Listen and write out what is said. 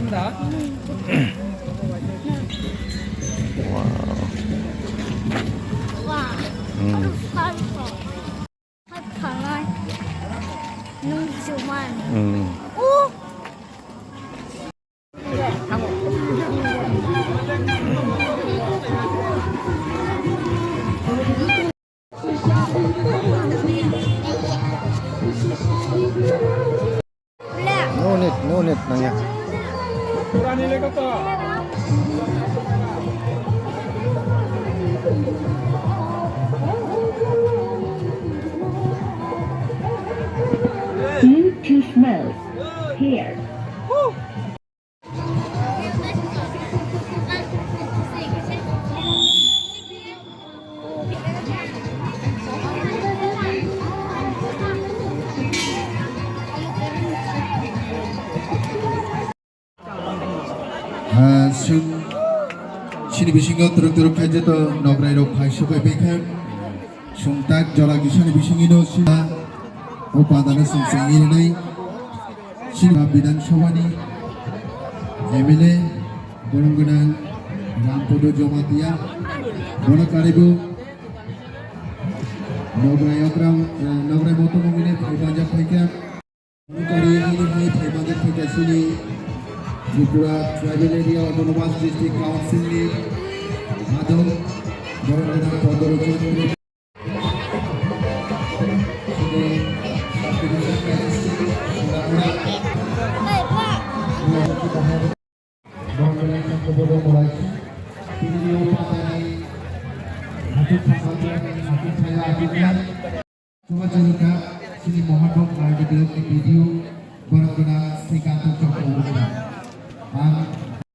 Wow. Hot tangan. Nung cuman. No need nanya. Bluetooth mode. Here. Sini bisingo teruk-teruk aja tuh nograi rok hai sukai bekan sungtak jala gisani bisingino sila upadana sungsung ini nai sini bidan sobani MLA Boronggunang Rampodo Jomatia Bono Karibu nograi okram nograi moto mungkin banyak mereka kali ini hai banyak mereka sini Tripura Tribal Area Autonomous District Council ni Adon Boronggunang Podorojo Boronggunang Kebodo mulai video pada satu saya akhirnya coba cerita sini mohon dong kalau di video Boronggunang Sri Kantor Joko